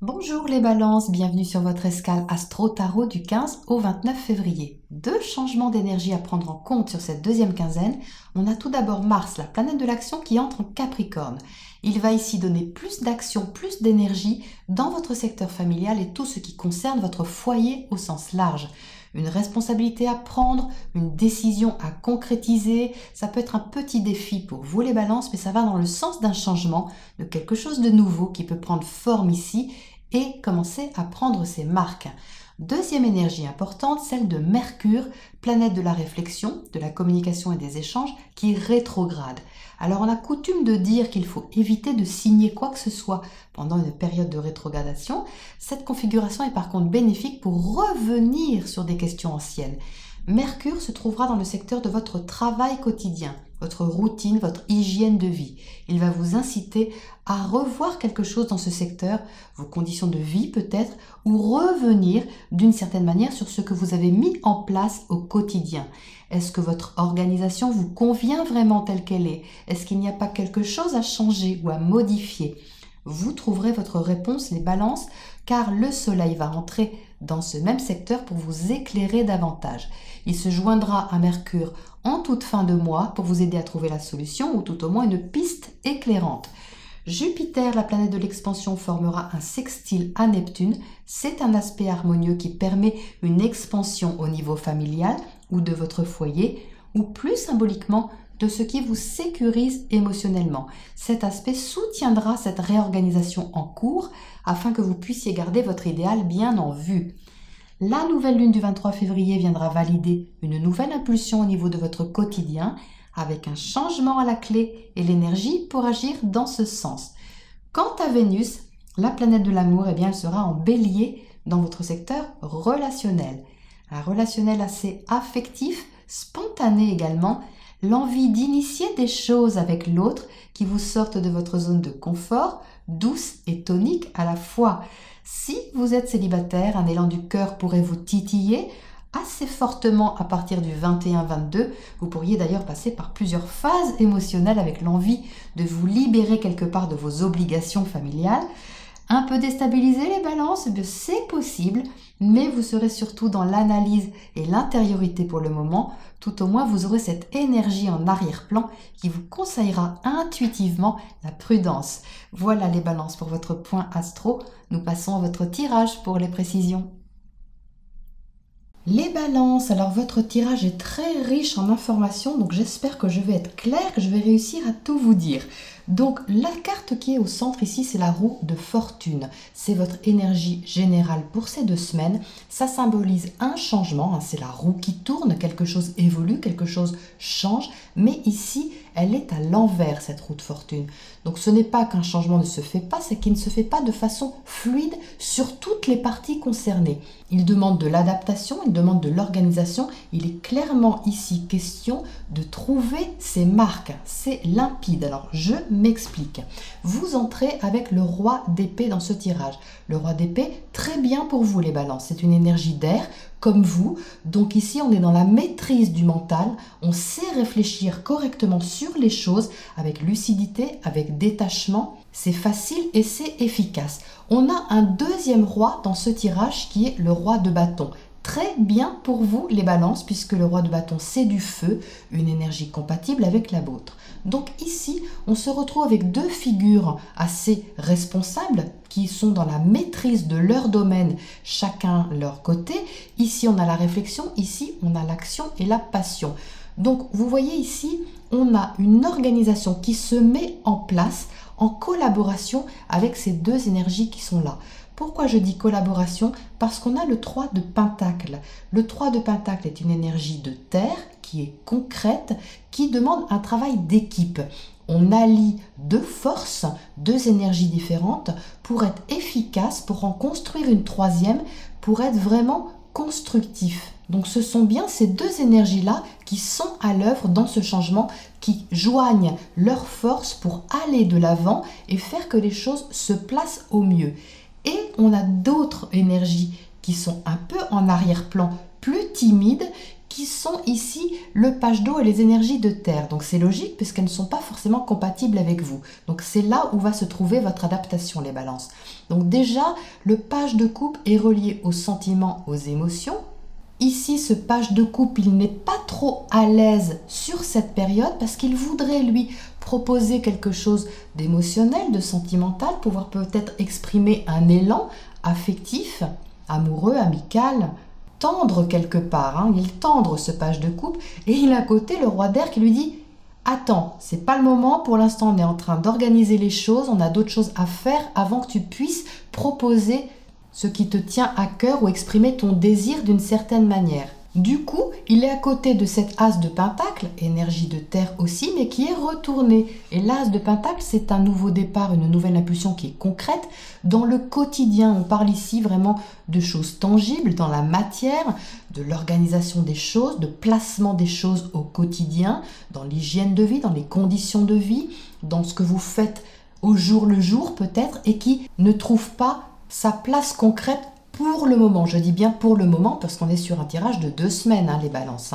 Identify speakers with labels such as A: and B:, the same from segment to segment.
A: Bonjour les balances, bienvenue sur votre escale Astro Tarot du 15 au 29 février. Deux changements d'énergie à prendre en compte sur cette deuxième quinzaine. On a tout d'abord Mars, la planète de l'action qui entre en Capricorne. Il va ici donner plus d'action, plus d'énergie dans votre secteur familial et tout ce qui concerne votre foyer au sens large. Une responsabilité à prendre, une décision à concrétiser, ça peut être un petit défi pour vous les balances, mais ça va dans le sens d'un changement, de quelque chose de nouveau qui peut prendre forme ici et commencer à prendre ses marques. Deuxième énergie importante, celle de Mercure, planète de la réflexion, de la communication et des échanges, qui rétrograde. Alors on a coutume de dire qu'il faut éviter de signer quoi que ce soit pendant une période de rétrogradation. Cette configuration est par contre bénéfique pour revenir sur des questions anciennes. Mercure se trouvera dans le secteur de votre travail quotidien, votre routine, votre hygiène de vie. Il va vous inciter à revoir quelque chose dans ce secteur, vos conditions de vie peut-être, ou revenir d'une certaine manière sur ce que vous avez mis en place au quotidien. Est-ce que votre organisation vous convient vraiment telle qu'elle est? Est-ce qu'il n'y a pas quelque chose à changer ou à modifier? Vous trouverez votre réponse, les balances, car le soleil va entrer dans ce même secteur pour vous éclairer davantage. Il se joindra à Mercure en toute fin de mois pour vous aider à trouver la solution ou tout au moins une piste éclairante. Jupiter, la planète de l'expansion, formera un sextile à Neptune. C'est un aspect harmonieux qui permet une expansion au niveau familial ou de votre foyer, ou plus symboliquement de ce qui vous sécurise émotionnellement. Cet aspect soutiendra cette réorganisation en cours afin que vous puissiez garder votre idéal bien en vue. La nouvelle lune du 23 février viendra valider une nouvelle impulsion au niveau de votre quotidien avec un changement à la clé et l'énergie pour agir dans ce sens. Quant à Vénus, la planète de l'amour, eh bien, elle sera en bélier dans votre secteur relationnel. Un relationnel assez affectif, spontané également, l'envie d'initier des choses avec l'autre qui vous sortent de votre zone de confort, douce et tonique à la fois. Si vous êtes célibataire, un élan du cœur pourrait vous titiller assez fortement à partir du 21-22. Vous pourriez d'ailleurs passer par plusieurs phases émotionnelles avec l'envie de vous libérer quelque part de vos obligations familiales. Un peu déstabilisé les balances, eh bien, c'est possible, mais vous serez surtout dans l'analyse et l'intériorité pour le moment. Tout au moins, vous aurez cette énergie en arrière-plan qui vous conseillera intuitivement la prudence. Voilà les balances pour votre point astro. Nous passons à votre tirage pour les précisions. Les balances, alors votre tirage est très riche en informations, donc j'espère que je vais être claire, que je vais réussir à tout vous dire. Donc la carte qui est au centre ici, c'est la roue de fortune. C'est votre énergie générale pour ces 2 semaines. Ça symbolise un changement, c'est la roue qui tourne, quelque chose évolue, quelque chose change. Mais ici, elle est à l'envers, cette roue de fortune. Donc ce n'est pas qu'un changement ne se fait pas, c'est qu'il ne se fait pas de façon fluide sur toutes les parties concernées. Il demande de l'adaptation, il demande de l'organisation. Il est clairement ici question de trouver ses marques. C'est limpide. Alors je m'explique. Vous entrez avec le roi d'épée dans ce tirage. Le roi d'épée, très bien pour vous les balances. C'est une énergie d'air comme vous. Donc ici, on est dans la maîtrise du mental. On sait réfléchir correctement sur les choses avec lucidité, avec détachement. C'est facile et c'est efficace. On a un deuxième roi dans ce tirage qui est le roi de bâton. Très bien pour vous les balances puisque le roi de bâton c'est du feu, une énergie compatible avec la vôtre. Donc ici on se retrouve avec 2 figures assez responsables qui sont dans la maîtrise de leur domaine, chacun leur côté. Ici on a la réflexion, ici on a l'action et la passion. Donc vous voyez ici on a une organisation qui se met en place en collaboration avec ces 2 énergies qui sont là. Pourquoi je dis collaboration? Parce qu'on a le 3 de Pentacle. Le 3 de Pentacle est une énergie de terre qui est concrète, qui demande un travail d'équipe. On allie 2 forces, 2 énergies différentes pour être efficace, pour en construire une 3e, pour être vraiment constructif. Donc ce sont bien ces 2 énergies-là qui sont à l'œuvre dans ce changement, qui joignent leurs forces pour aller de l'avant et faire que les choses se placent au mieux. Et on a d'autres énergies qui sont un peu en arrière-plan, plus timides, qui qui sont ici le page d'eau et les énergies de terre. Donc c'est logique puisqu'elles ne sont pas forcément compatibles avec vous. Donc c'est là où va se trouver votre adaptation, les balances. Donc déjà, le page de coupe est relié aux sentiments, aux émotions. Ici, ce page de coupe, il n'est pas trop à l'aise sur cette période parce qu'il voudrait lui proposer quelque chose d'émotionnel, de sentimental, pouvoir peut-être exprimer un élan affectif, amoureux, amical, tendre quelque part. Il est tendre ce page de coupe et il a à côté le roi d'air qui lui dit « Attends, c'est pas le moment, pour l'instant on est en train d'organiser les choses, on a d'autres choses à faire avant que tu puisses proposer ce qui te tient à cœur ou exprimer ton désir d'une certaine manière. » Du coup, il est à côté de cet as de pentacle, énergie de terre aussi, mais qui est retourné. Et l'as de pentacle, c'est un nouveau départ, une nouvelle impulsion qui est concrète dans le quotidien. On parle ici vraiment de choses tangibles dans la matière, de l'organisation des choses, de placement des choses au quotidien, dans l'hygiène de vie, dans les conditions de vie, dans ce que vous faites au jour le jour peut-être, et qui ne trouve pas sa place concrète pour le moment. Je dis bien pour le moment parce qu'on est sur un tirage de 2 semaines, les balances.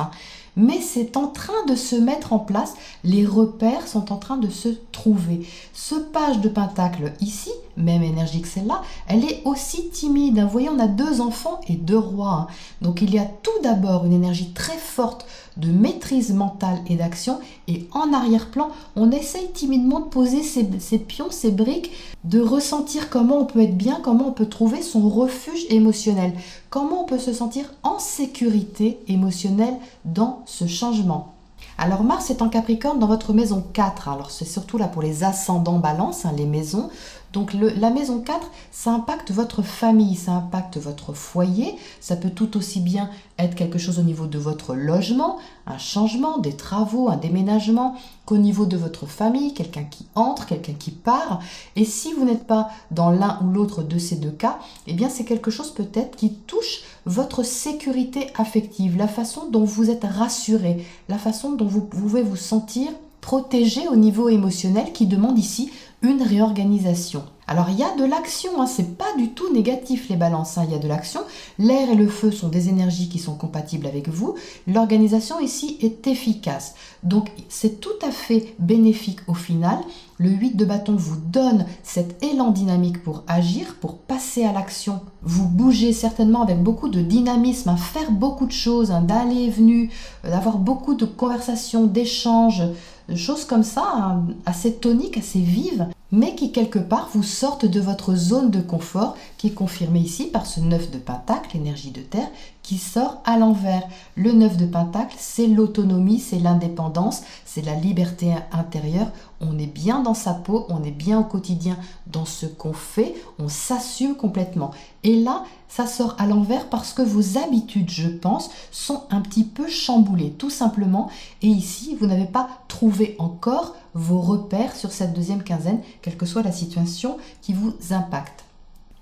A: Mais c'est en train de se mettre en place, les repères sont en train de se trouver. Ce page de pentacle ici, même énergie que celle-là, elle est aussi timide. Vous voyez, on a 2 enfants et 2 rois. Donc il y a tout d'abord une énergie très forte de maîtrise mentale et d'action. Et en arrière-plan, on essaye timidement de poser ces pions, ces briques, de ressentir comment on peut être bien, comment on peut trouver son refuge émotionnel, comment on peut se sentir en sécurité émotionnelle dans ce changement. Alors Mars est en Capricorne dans votre maison 4, alors c'est surtout là pour les ascendants balance, les maisons. Donc la maison 4, ça impacte votre famille, ça impacte votre foyer, ça peut tout aussi bien être quelque chose au niveau de votre logement, un changement, des travaux, un déménagement, qu'au niveau de votre famille, quelqu'un qui entre, quelqu'un qui part. Et si vous n'êtes pas dans l'un ou l'autre de ces 2 cas, eh bien c'est quelque chose peut-être qui touche votre sécurité affective, la façon dont vous êtes rassuré, la façon dont vous pouvez vous sentir protégé au niveau émotionnel qui demande ici une réorganisation. Alors il y a de l'action, c'est pas du tout négatif les balances, il y a de l'action. L'air et le feu sont des énergies qui sont compatibles avec vous. L'organisation ici est efficace. Donc c'est tout à fait bénéfique au final. Le 8 de bâton vous donne cet élan dynamique pour agir, pour passer à l'action. Vous bougez certainement avec beaucoup de dynamisme, faire beaucoup de choses, d'aller et venir, d'avoir beaucoup de conversations, d'échanges, de choses comme ça, assez toniques, assez vives, mais qui quelque part vous sortent de votre zone de confort, qui est confirmée ici par ce 9 de pentacle, l'énergie de terre, qui sort à l'envers. Le 9 de pentacle, c'est l'autonomie, c'est l'indépendance, c'est la liberté intérieure. On est bien dans sa peau, on est bien au quotidien dans ce qu'on fait, on s'assume complètement. Et là, ça sort à l'envers parce que vos habitudes, je pense, sont un petit peu chamboulées, tout simplement. Et ici, vous n'avez pas trouvé encore vos repères sur cette deuxième quinzaine, quelle que soit la situation qui vous impacte.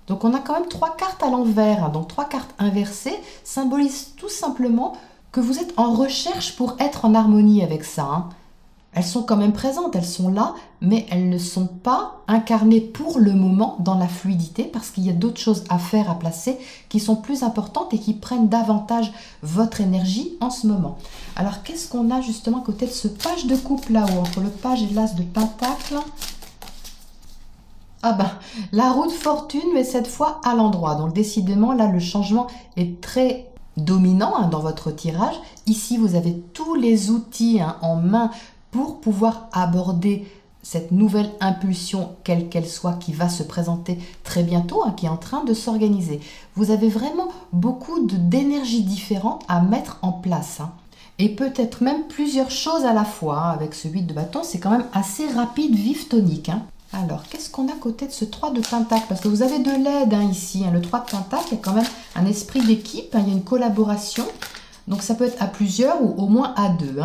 A: Donc on a quand même 3 cartes à l'envers, donc 3 cartes inversées symbolisent tout simplement que vous êtes en recherche pour être en harmonie avec ça. Elles sont quand même présentes, elles sont là, mais elles ne sont pas incarnées pour le moment dans la fluidité parce qu'il y a d'autres choses à faire, à placer, qui sont plus importantes et qui prennent davantage votre énergie en ce moment. Alors qu'est-ce qu'on a justement à côté de ce page de coupe là-haut, entre le page et l'as de pentacle? Ah ben, la roue de fortune, mais cette fois à l'endroit. Donc décidément, là, le changement est très dominant dans votre tirage. Ici, vous avez tous les outils en main pour pouvoir aborder cette nouvelle impulsion, quelle qu'elle soit, qui va se présenter très bientôt, qui est en train de s'organiser. Vous avez vraiment beaucoup d'énergies différentes à mettre en place. Et peut-être même plusieurs choses à la fois. Avec ce 8 de bâton, c'est quand même assez rapide, vif, tonique. Alors, qu'est-ce qu'on a à côté de ce 3 de pentacle? Parce que vous avez de l'aide ici. Le 3 de pentacle, il y a quand même un esprit d'équipe, il y a une collaboration. Donc, ça peut être à plusieurs ou au moins à 2.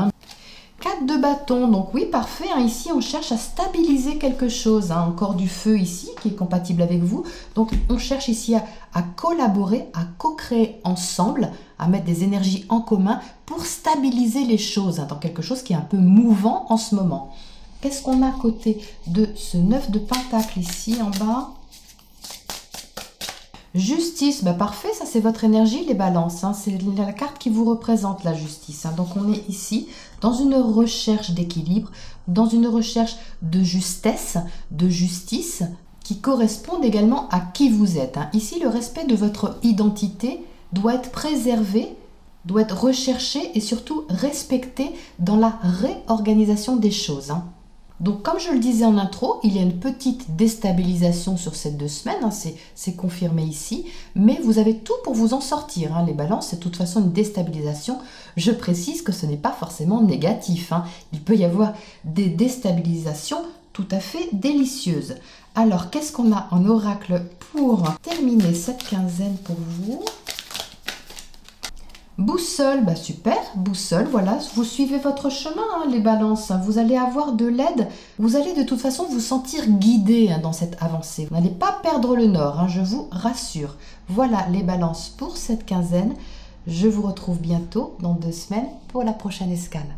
A: 4 de bâton, donc oui, parfait. Ici, on cherche à stabiliser quelque chose. Encore du feu ici, qui est compatible avec vous. Donc, on cherche ici à collaborer, à co-créer ensemble, à mettre des énergies en commun pour stabiliser les choses dans quelque chose qui est un peu mouvant en ce moment. Qu'est-ce qu'on a à côté de ce 9 de pentacle ici en bas? Justice, bah parfait, ça c'est votre énergie, les balances, hein. C'est la carte qui vous représente, la justice, hein. Donc on est ici dans une recherche d'équilibre, dans une recherche de justesse, de justice, qui correspondent également à qui vous êtes, hein. Ici, le respect de votre identité doit être préservé, doit être recherché et surtout respecté dans la réorganisation des choses, hein. Donc, comme je le disais en intro, il y a une petite déstabilisation sur ces 2 semaines, hein, c'est confirmé ici, mais vous avez tout pour vous en sortir, hein. Les balances, c'est de toute façon une déstabilisation. Je précise que ce n'est pas forcément négatif, hein. Il peut y avoir des déstabilisations tout à fait délicieuses. Alors, qu'est-ce qu'on a en oracle pour terminer cette quinzaine pour vous ? Boussole, bah super, boussole, voilà, vous suivez votre chemin, hein, les balances, vous allez avoir de l'aide, vous allez de toute façon vous sentir guidé, hein, dans cette avancée. Vous n'allez pas perdre le nord, hein, je vous rassure. Voilà les balances pour cette quinzaine. Je vous retrouve bientôt dans 2 semaines pour la prochaine escale.